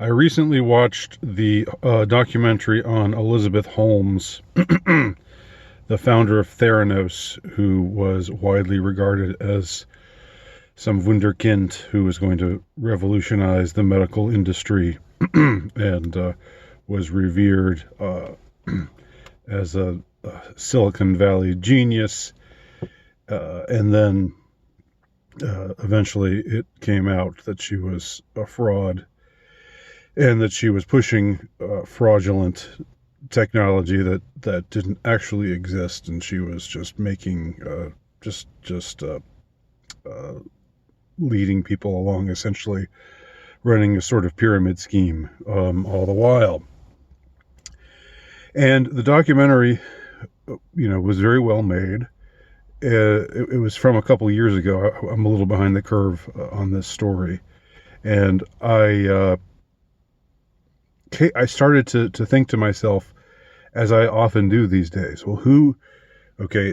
I recently watched the documentary on Elizabeth Holmes, the founder of Theranos, who was widely regarded as some wunderkind who was going to revolutionize the medical industry and was revered as a Silicon Valley genius. And then eventually it came out that she was a fraud and that she was pushing fraudulent technology that didn't actually exist, and she was just making uh, leading people along, essentially running a sort of pyramid scheme all the while. And the documentary, was very well made. It was from a couple of years ago. I'm a little behind the curve on this story, and I started to think to myself, as I often do these days, well,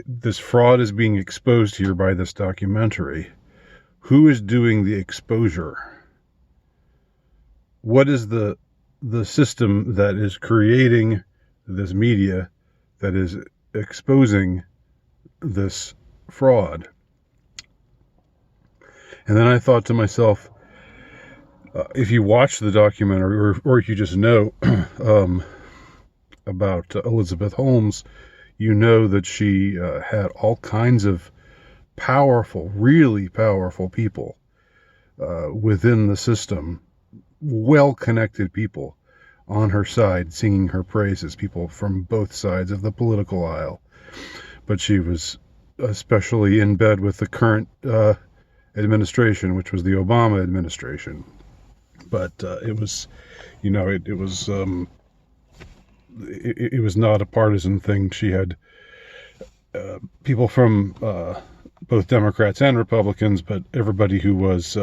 this fraud is being exposed here by this documentary. Who is doing the exposure? What is the system that is creating this media that is exposing this fraud? And then I thought to myself, if you watch the documentary, or if you just know about Elizabeth Holmes, you know that she had all kinds of powerful, really powerful people within the system, well-connected people on her side, singing her praises, people from both sides of the political aisle. But she was especially in bed with the current administration, which was the Obama administration. But it was, it was not a partisan thing. She had people from both Democrats and Republicans, but everybody who was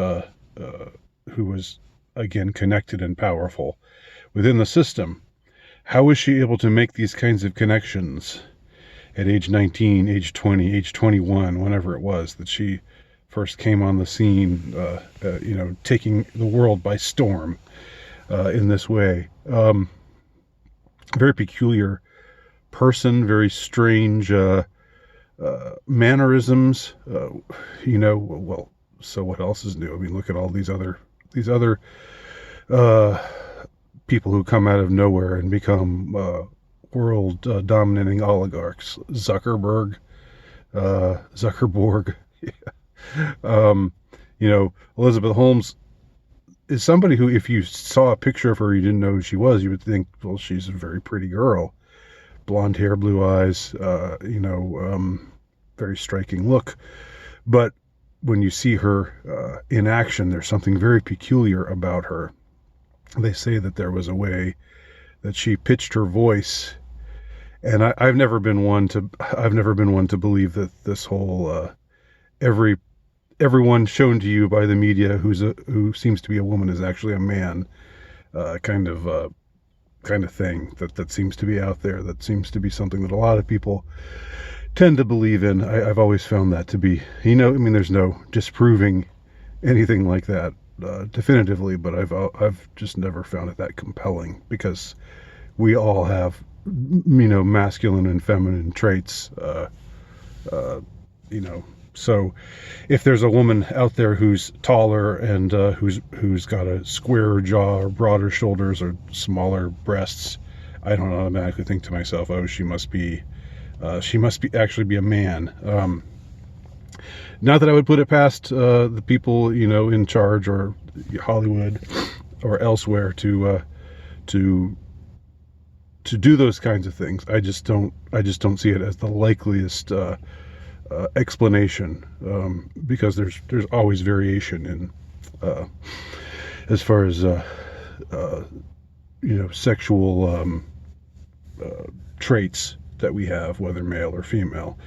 again connected and powerful within the system. How was she able to make these kinds of connections at age 19, age 20, age 21, whenever it was that she first came on the scene, taking the world by storm in this way? Very peculiar person, very strange mannerisms. Well, so what else is new? I mean, look at all these other people who come out of nowhere and become world dominating oligarchs. Zuckerberg. Elizabeth Holmes is somebody who, if you saw a picture of her, you didn't know who she was, you would think, well, she's a very pretty girl. Blonde hair, blue eyes, very striking look. But when you see her in action, there's something very peculiar about her. They say that there was a way that she pitched her voice, and I've never been one to believe that this whole everyone shown to you by the media who seems to be a woman is actually a man, kind of thing that seems to be out there. That seems to be something that a lot of people tend to believe in. I've always found that to be, there's no disproving anything like that definitively, but I've just never found it that compelling, because we all have, masculine and feminine traits, So if there's a woman out there who's taller and who's got a squarer jaw or broader shoulders or smaller breasts, I don't automatically think to myself, oh, she must actually be a man. Not that I would put it past the people, in charge, or Hollywood or elsewhere, to do those kinds of things. I just don't see it as the likeliest explanation, because there's always variation in as far as sexual traits that we have, whether male or female.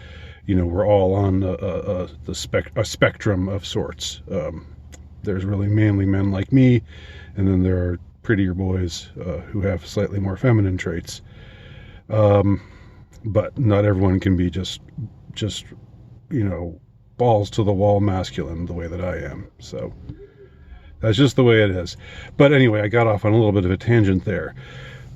We're all on a spectrum of sorts. There's really manly men like me, and then there are prettier boys who have slightly more feminine traits. But not everyone can be just balls to the wall masculine the way that I am. So That's just the way it is. But anyway, I got off on a little bit of a tangent there.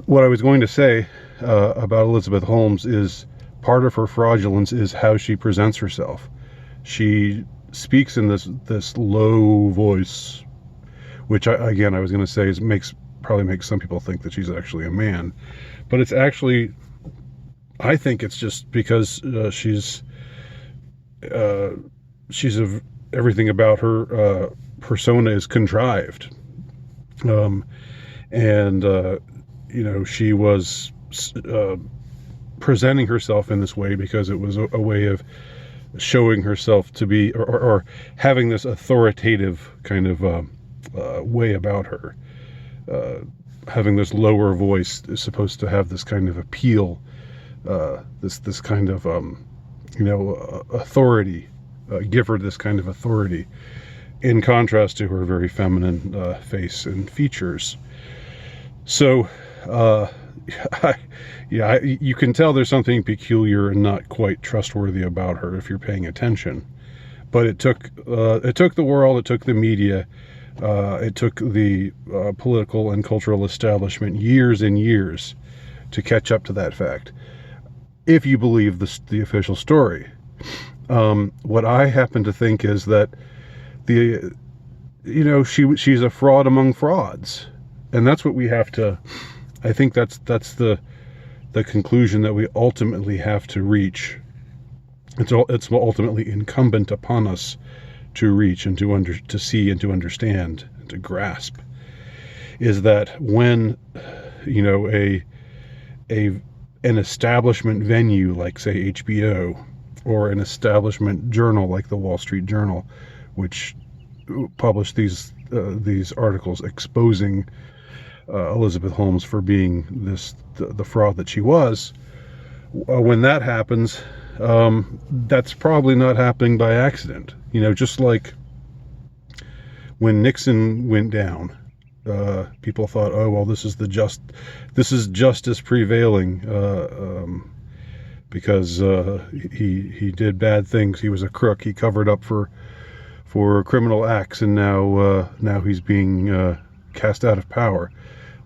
What I was going to say about Elizabeth Holmes is part of her fraudulence is how she presents herself. She speaks in this low voice, which I was going to say probably makes some people think that she's actually a man, but it's actually, I think it's just because everything about her persona is contrived, and she was presenting herself in this way because it was a way of showing herself to be, or having this authoritative kind of way about her. Having this lower voice is supposed to have this kind of appeal, this kind of authority, give her this kind of authority, in contrast to her very feminine face and features. So, you can tell there's something peculiar and not quite trustworthy about her if you're paying attention. But it took the world, it took the media, it took the political and cultural establishment years and years to catch up to that fact, if you believe the official story. What I happen to think is that she's a fraud among frauds, and that's what we have to. I think that's the conclusion that we ultimately have to reach. It's ultimately incumbent upon us to reach and to see and to understand and to grasp, is that when an establishment venue like, say, HBO, or an establishment journal like the Wall Street Journal, which published these articles exposing Elizabeth Holmes for being the fraud that she was, when that happens, that's probably not happening by accident. Just like when Nixon went down, people thought, oh well, this is justice prevailing, because he did bad things. He was a crook. He covered up for criminal acts, and now he's being cast out of power.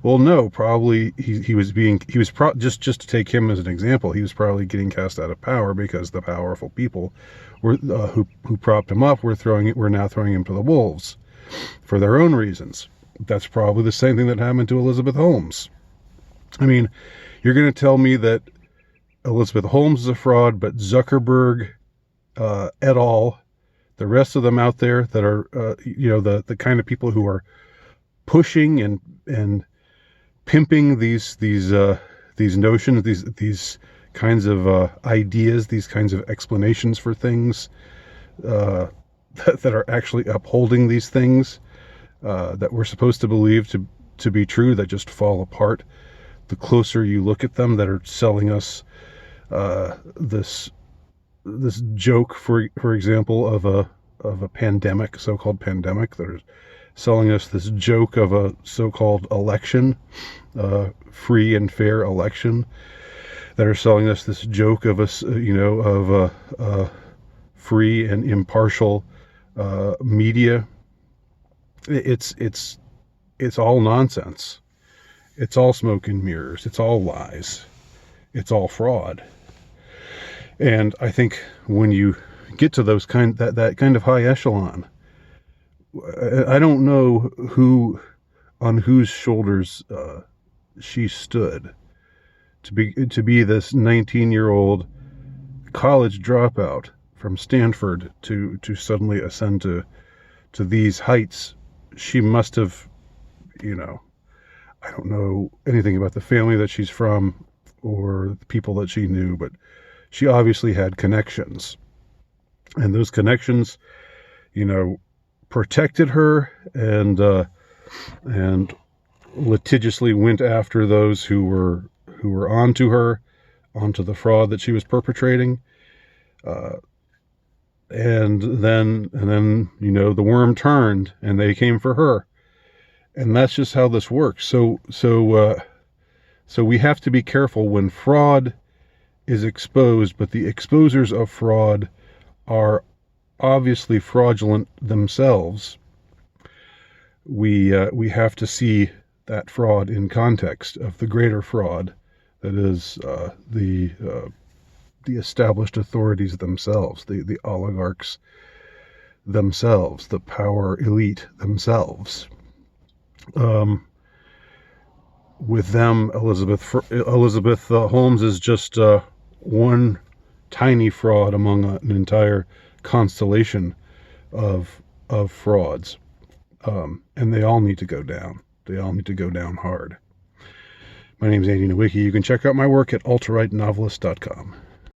Well, no, probably just to take him as an example, he was probably getting cast out of power because the powerful people were who propped him up were now throwing him to the wolves for their own reasons. That's probably the same thing that happened to Elizabeth Holmes. I mean, you're going to tell me that Elizabeth Holmes is a fraud, but Zuckerberg, et al., the rest of them out there that are, the kind of people who are pushing and pimping these notions, these kinds of ideas, these kinds of explanations for things, that are actually upholding these things that we're supposed to believe to be true, that just fall apart the closer you look at them, that are selling us this joke, for example, of a pandemic, so-called pandemic, that are selling us this joke of a so-called election, free and fair election, that are selling us this joke of a free and impartial media. It's all nonsense. It's all smoke and mirrors. It's all lies. It's all fraud. And I think when you get to that kind of high echelon, I don't know on whose shoulders she stood to be this 19-year-old college dropout from Stanford to suddenly ascend to these heights. She must have, I don't know anything about the family that she's from or the people that she knew, but she obviously had connections, and those connections, protected her and litigiously went after those who were onto the fraud that she was perpetrating, and then the worm turned and they came for her, and that's just how this works. So we have to be careful when fraud is exposed, but the exposers of fraud are obviously fraudulent themselves. we have to see that fraud in context of the greater fraud that is the established authorities themselves, the oligarchs themselves, the power elite themselves. With them, Elizabeth Holmes is just one tiny fraud among an entire constellation of frauds, and they all need to go down. They all need to go down hard. My name is Andy Nowicki. You can check out my work at ultrarightnovelist.com.